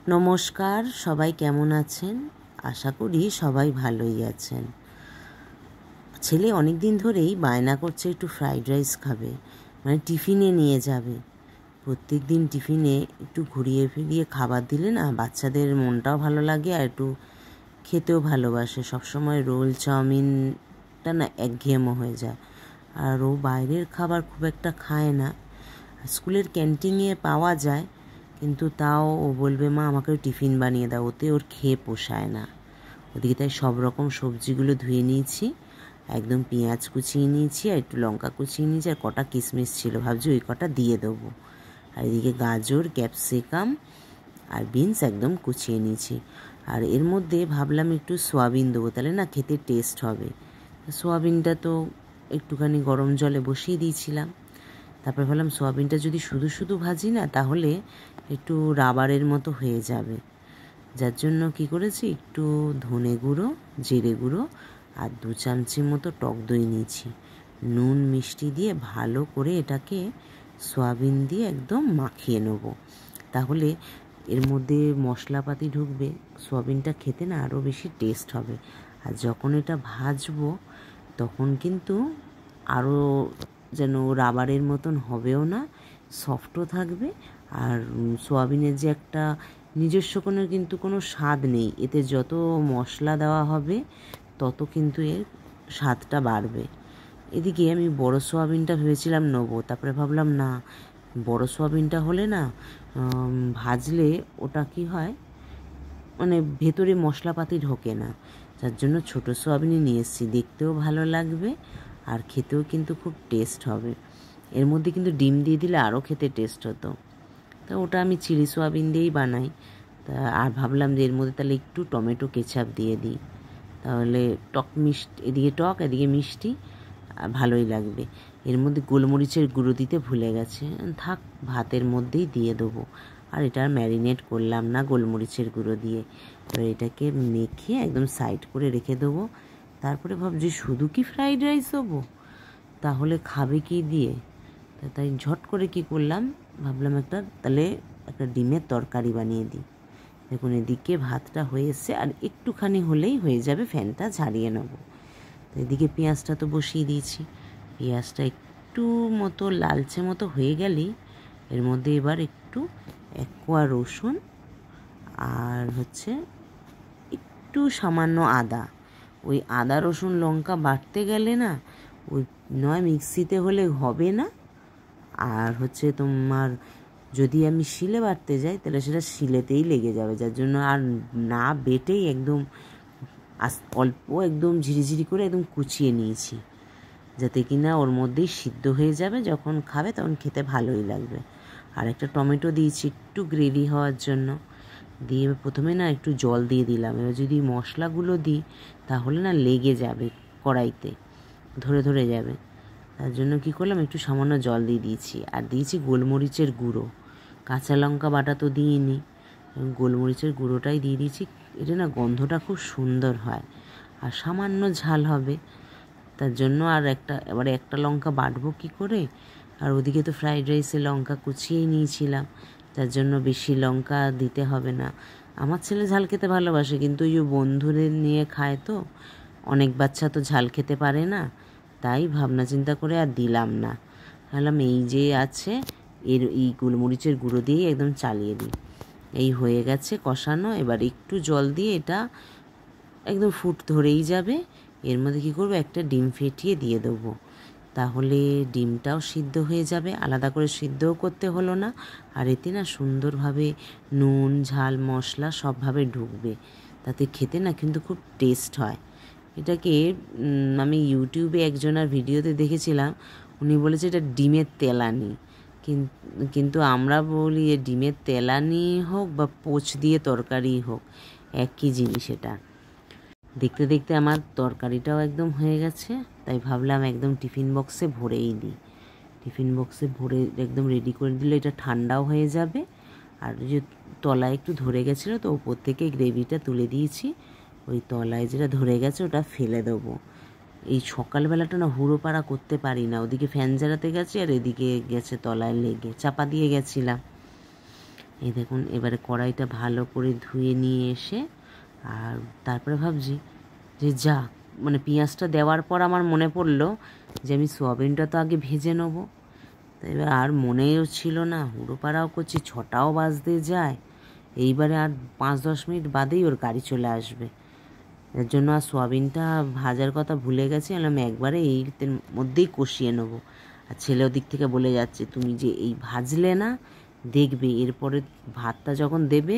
নমস্কার, সবাই কেমন আছেন? আশা করি সবাই ভালোই আছেন। ছেলে অনেক দিন ধরেই বায়না করছে একটু ফ্রাইড রাইস খাবে, মানে টিফিনে নিয়ে যাবে। প্রত্যেক দিন টিফিনে একটু ঘুরিয়ে ফিরিয়ে খাবার দিলে না বাচ্চাদের মনটাও ভালো লাগে আর একটু খেতেও ভালোবাসে। সবসময় রোল চাউমিনটা না একঘেয়েমো হয়ে যায়, আর ও বাইরের খাবার খুব একটা খায় না। স্কুলের ক্যান্টিনে পাওয়া যায়, কিন্তু তাও ও বলবে মা আমাকে টিফিন বানিয়ে দাও, ওতে ওর খেয়ে পোষায় না। ওদিকে তাই সব রকম সবজিগুলো ধুয়ে নিয়েছি, একদম পেঁয়াজ কুচিয়ে নিয়েছি আর একটু লঙ্কা কুচিয়ে নিয়েছি আর কটা কিশমিশ ছিল, ভাবছি ওই কটা দিয়ে দেবো। আর এদিকে গাজর, ক্যাপসিকাম আর বিনস একদম কুচিয়ে নিয়েছি। আর এর মধ্যে ভাবলাম একটু সয়াবিন দেবো, তাহলে না খেতে টেস্ট হবে। সয়াবিনটা তো একটুখানি গরম জলে বসিয়ে দিয়েছিলাম। তারপর ভাবলাম সয়াবিনটা যদি শুধু শুধু ভাজি না তাহলে একটু রাবারের মতো হয়ে যাবে। যার জন্য কি করেছি, একটু ধনে গুঁড়ো, জিরে গুঁড়ো আর 2 চামচি মতো টক দই নিয়েছি। নুন মিষ্টি দিয়ে ভালো করে এটাকে সয়াবিন দিয়ে একদম মাখিয়ে নেব। তাহলে এর মধ্যে মশলাপাতি ঢুকবে, সয়াবিনটা খেতে না আরও বেশি টেস্ট হবে। আর যখন এটা ভাজবো তখন কিন্তু আরও যেন রাবারের মতন হবেও না, সফটও থাকবে। আর সয়াবিনের যে একটা নিজস্ব কোনো স্বাদ নেই, এতে যত মশলা দেওয়া হবে তত কিন্তু এর স্বাদটা বাড়বে। এদিকে আমি বড় সয়াবিনটা ভেবেছিলাম নেবো, তারপরে ভাবলাম না, বড় সয়াবিনটা হলে না ভাজলে ওটা কি হয়, মানে ভেতরে মশলাপাতি ঢোকে না। যার জন্য ছোটো সয়াবিনই নিয়ে এসেছি, দেখতেও ভালো লাগবে আর খেতেও কিন্তু খুব টেস্ট হবে। এর মধ্যে কিন্তু ডিম দিয়ে দিলে আরও খেতে টেস্ট হতো। তা ওটা আমি চিলি সয়াবিন দিয়েই বানাই। তা আর ভাবলাম যে এর মধ্যে তাহলে একটু টমেটো কেচাপ দিয়ে দিই, তাহলে টক মিষ্টি, এদিকে টক এদিকে মিষ্টি, ভালোই লাগবে। এর মধ্যে গোলমরিচের গুঁড়ো দিতে ভুলে গেছে, থাক ভাতের মধ্যেই দিয়ে দেবো। আর এটা ম্যারিনেট করলাম না গোলমরিচের গুঁড়ো দিয়ে। এবার এটাকে মেখে একদম সাইড করে রেখে দেবো। তারপরে ভাবছি শুধু কি ফ্রাইড রাইস দেবো, তাহলে খাবে কি দিয়ে? তাই ঝট করে কি করলাম, ভাবলাম তাহলে একটা ডিমের তরকারি বানিয়ে দিই। দেখুন এদিকে ভাতটা হয়ে এসছে, আর একটুখানি হলেই হয়ে যাবে, ফ্যানটা ঝাড়িয়ে নেবো। তো এদিকে পেঁয়াজটা তো বসিয়ে দিয়েছি। পেঁয়াজটা একটু মতো লালচে মতো হয়ে গেলেই এর মধ্যে এবার একটু 1 কোয়া রসুন আর একটু সামান্য আদা। ওই আদা রসুন লঙ্কা বাটতে গেলে না ওই নয় মিক্সিতে হলে হবে না, আর তোমার যদি আমি শিলে বাটতে যাই তাহলে সেটা শিলেতেই লেগে যাবে। যার জন্য আর না বেটেই একদম অল্প একদম ঝিরিঝিরি করে একদম কুচিয়ে নিয়েছি, যাতে কিনা ওর মধ্যেই সিদ্ধ হয়ে যাবে, যখন খাবে তখন খেতে ভালোই লাগবে। আর একটা টমেটো দিয়েছি একটু গ্রেভি হওয়ার জন্য। দিয়ে প্রথমে না একটু জল দিয়ে দিলাম। এবার যদি মশলাগুলো দিই তাহলে না লেগে যাবে, কড়াইতে ধরে ধরে যাবে। তার জন্য কী করলাম, একটু সামান্য জল দিয়ে দিয়েছি। আর দিয়েছি গোলমরিচের গুঁড়ো, কাঁচা লঙ্কা বাটা তো দিইনি, গোলমরিচের গুঁড়োটাই দিয়ে দিয়েছি। এটা না গন্ধটা খুব সুন্দর হয়, আর সামান্য ঝাল হবে। তার জন্য আর এবারে একটা লঙ্কা বাটবো কী করে, আর ওদিকে তো ফ্রাইড রাইসে লঙ্কা কুচিয়েই নিয়েছিলাম, তার জন্য বেশি লঙ্কা দিতে হবে না। আমার ছেলে ঝাল খেতে ভালোবাসে, কিন্তু ওই বন্ধুদের নিয়ে খায় তো, অনেক বাচ্চা তো ঝাল খেতে পারে না, তাই ভাবনা চিন্তা করে আর দিলাম না। ভাবলাম এই যে আছে এই গোলমরিচের গুঁড়ো দিয়েই একদম চালিয়ে দিই। এই হয়ে গেছে কষানো। এবার একটু জল দিয়ে এটা একদম ফুট ধরেই যাবে। এর মধ্যে কী করবো, একটা ডিম ফেটিয়ে দিয়ে দেবো, তাহলে ডিমটাও সিদ্ধ হয়ে যাবে, আলাদা করে সিদ্ধও করতে হলো না। আর এতে না সুন্দরভাবে নুন ঝাল মশলা সবভাবে ঢুকবে, তাতে খেতে না কিন্তু খুব টেস্ট হয়। এটাকে আমি ইউটিউবে একজনের ভিডিওতে দেখেছিলাম, উনি বলেছে এটা ডিমের তেলানি, কিন্তু আমরা বলি ডিমের তেলানি হোক বা পোচ দিয়ে তরকারি হোক, একই জিনিস। এটা দেখতে দেখতে আমার তরকারিটাও একদম হয়ে গেছে, তাই ভাবলাম একদম টিফিন বক্সে ভরেই দিই। টিফিন বক্সে ভরে একদম রেডি করে দিলে এটা ঠান্ডাও হয়ে যাবে। আর যে তলায় একটু ধরে গেছিলো তো ওপর থেকে গ্রেভিটা তুলে দিয়েছি, ওই তলায় যেটা ধরে গেছে ওটা ফেলে দেবো। এই সকালবেলাটা না হুড়ো পাড়া করতে পারি না, ওদিকে ফ্যান জ্বালাতে গেছি আর এদিকে গেছে তলায় লেগে, চাপা দিয়ে গেছিলাম। এই দেখুন এবারে কড়াইটা ভালো করে ধুয়ে নিয়ে এসে আর তারপরে ভাবছি যে যা মানে পেঁয়াজটা দেওয়ার পর আমার মনে পড়লো যে আমি সোয়াবিনটা তো আগে ভেজে নেবো। তো এবার আর মনেও ছিল না, হুড়োপাড়াও করছি, 6টাও বাজতে যায়, এইবারে আর 5-10 মিনিট বাদেই ওর গাড়ি চলে আসবে। এর জন্য আর সোয়াবিনটা ভাজার কথা ভুলে গেছি, আমি একবারে এর মধ্যেই কষিয়ে নেবো। আর ছেলে ওদিক থেকে বলে যাচ্ছে তুমি যে এই ভাজলে না, দেখবে এরপরে ভাতটা যখন দেবে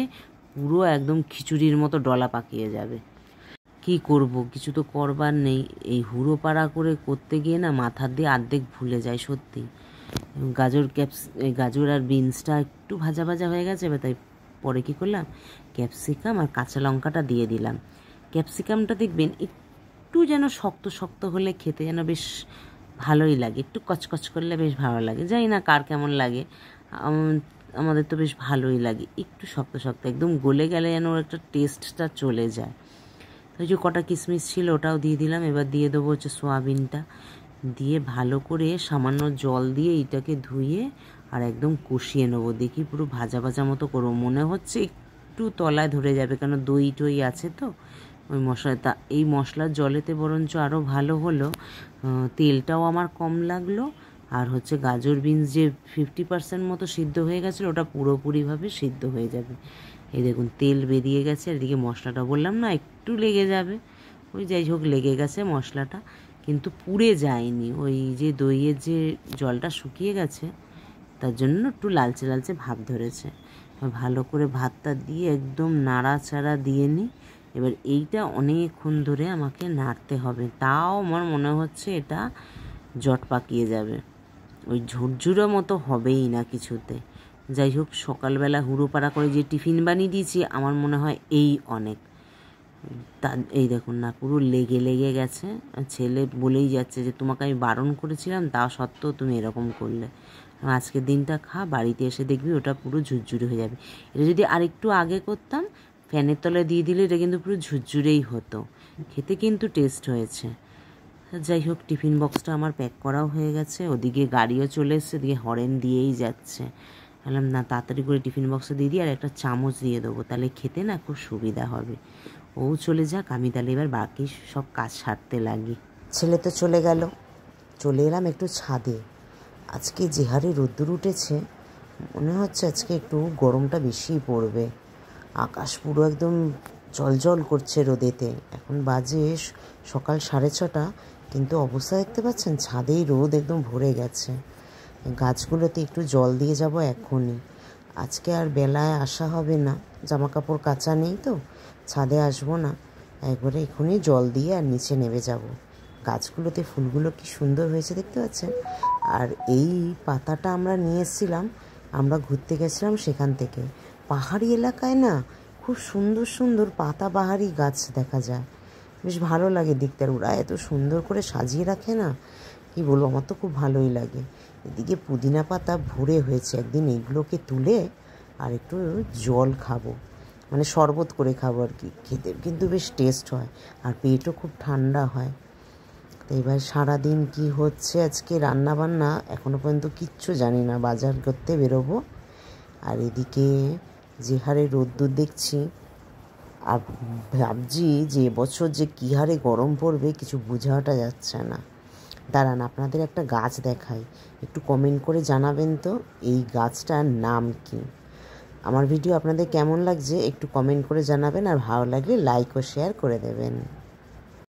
পুরো একদম খিচুড়ির মতো ডলা পাকিয়ে যাবে। কি করব, কিছু তো করবার নেই। এই হুড়োপাড়া করে করতে গিয়ে না মাথার দিয়ে অর্ধেক ভুলে যায় সত্যি। গাজর আর বিনসটা একটু ভাজা ভাজা হয়ে গেছে, এবার তাই পরে কী করলাম, ক্যাপসিকাম আর কাঁচা লঙ্কাটা দিয়ে দিলাম। ক্যাপসিকামটা দেখবেন একটু যেন শক্ত শক্ত হলে খেতে যেন বেশ ভালোই লাগে, একটু কচকচ করলে বেশ ভালো লাগে। জানি না কার কেমন লাগে, আমাদের তো বেশ ভালোই লাগে। একটু শক্ত শক্ত একদম গলে গেলে যেন ওর একটা টেস্টটা চলে যায়। ওই যে কটা কিশমিশ ছিল ওটাও দিয়ে দিলাম। এবার দিয়ে দেবো হচ্ছে সোয়াবিনটা, দিয়ে ভালো করে সামান্য জল দিয়ে এইটাকে ধুয়ে আর একদম কষিয়ে নেবো। দেখি পুরো ভাজা ভাজা মতো করবো, মনে হচ্ছে একটু তলায় ধরে যাবে, কেন দই টই আছে তো ওই মশলাটা। এই মশলার জলেতে বরঞ্চ আরও ভালো হলো, তেলটাও আমার কম লাগলো। আর হচ্ছে গাজর বিনস যে 50% মতো সিদ্ধ হয়ে গেছিলো ওটা পুরোপুরিভাবে সিদ্ধ হয়ে যাবে। এই দেখুন তেল বেরিয়ে গেছে, আর এদিকে মশলাটা বললাম না একটু লেগে যাবে, ওই যাই হোক লেগে গেছে মশলাটা, কিন্তু পুড়ে যায়নি। ওই যে দইয়ের যে জলটা শুকিয়ে গেছে তার জন্য একটু লালচে লালচে ভাব ধরেছে। ভালো করে ভাতটা দিয়ে একদম নাড়াচাড়া দিয়ে নিই। এবার এইটা অনেকক্ষণ ধরে আমাকে নাড়তে হবে, তাও আমার মনে হচ্ছে এটা জট পাকিয়ে যাবে, ওই ঝুরঝুরো মতো হবেই না কিছুতে। যাই হোক সকালবেলা হুড়োপাড়া করে যে টিফিন বানিয়ে দিয়েছি আমার মনে হয় এই অনেক। তা এই দেখুন না পুরো লেগে লেগে গেছে। ছেলে বলেই যাচ্ছে যে তোমাকে আমি বারণ করেছিলাম তা সত্ত্বেও তুমি এরকম করলে, আজকের দিনটা খা, বাড়িতে এসে দেখবি ওটা পুরো ঝুরঝুরে হয়ে যাবে। এটা যদি আরেকটু আগে করতাম ফ্যানের তলায় দিয়ে দিলে এটা কিন্তু পুরো ঝুরঝুরেই হতো, খেতে কিন্তু টেস্ট হয়েছে। যাই হোক টিফিন বক্সটা আমার প্যাক করাও হয়ে গেছে, ওদিকে গাড়িও চলে এসছে, ওদিকে হরেন দিয়েই যাচ্ছে। বললাম না তাড়াতাড়ি করে টিফিন বক্সে দিয়ে দিই, আর একটা চামচ দিয়ে দেবো, তাহলে খেতে না খুব সুবিধা হবে। ও চলে যাক, আমি তাহলে এবার বাকি সব কাজ সারতে লাগি। ছেলে তো চলে গেল, চলে এলাম একটু ছাদে। আজকে যে হারে রোদ্দুর উঠেছে মনে হচ্ছে আজকে একটু গরমটা বেশিই পড়বে। আকাশ পুরো একদম জলজল করছে রোদেতে। এখন বাজে সকাল 6:30, কিন্তু অবস্থা দেখতে পাচ্ছেন ছাদেই রোদ একদম ভরে গেছে। গাছগুলোতে একটু জল দিয়ে যাব এখনই, আজকে আর বেলায় আসা হবে না, জামা কাপড় কাচা নেই তো ছাদে আসবো না, একবারে এখনই জল দিয়ে আর নিচে নেমে যাব। গাছগুলোতে ফুলগুলো কি সুন্দর হয়েছে দেখতে পাচ্ছেন। আর এই পাতাটা আমরা নিয়ে এসেছিলাম, আমরা ঘুরতে গেছিলাম সেখান থেকে। পাহাড়ি এলাকায় না খুব সুন্দর সুন্দর পাতাবাহারি গাছ দেখা যায়, বেশ ভালো লাগে দেখতে। আর ওরা এত সুন্দর করে সাজিয়ে রাখে না, কি বলবো, আমার তো খুব ভালোই লাগে। এদিকে পুদিনা পাতা ভরে হয়েছে, একদিন এগুলোকে তুলে আর একটু জল খাবো, মানে শরবত করে খাবো আর কি, খেতে কিন্তু বেশ টেস্ট হয় আর পেটও খুব ঠান্ডা হয়। তো এবার সারাদিন কি হচ্ছে আজকে রান্না বান্না এখনও পর্যন্ত কিচ্ছু জানি না, বাজার করতে বেরোবো। আর এদিকে যে হারে রোদ্দুর দেখছি আর ভাবছি যে এবছর যে কী হারে গরম পড়বে কিছু বোঝাটা যাচ্ছে না। দাঁড়ান আপনাদের একটা গাছ দেখাই, একটু কমেন্ট করে জানাবেন তো এই গাছটার নাম কি। আমার ভিডিও আপনাদের কেমন লাগছে একটু কমেন্ট করে জানাবেন, আর ভালো লাগলে লাইক ও শেয়ার করে দেবেন।